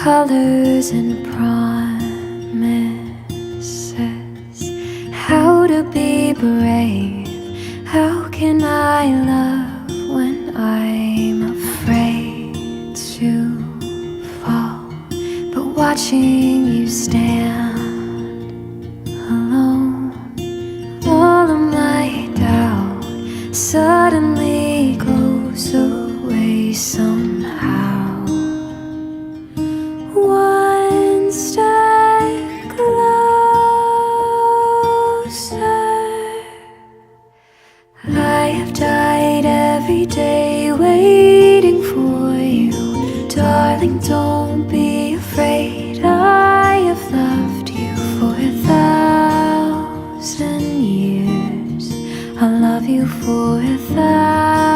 colors and promises. How to be brave, how can I love when I'm afraid to fall? But watching you stand alone, all of my doubt suddenly goes away somehow. One step closer. I have died every day waiting for you. Darling, don't be afraid. I have loved you for 1,000 years. I'll love you for 1,000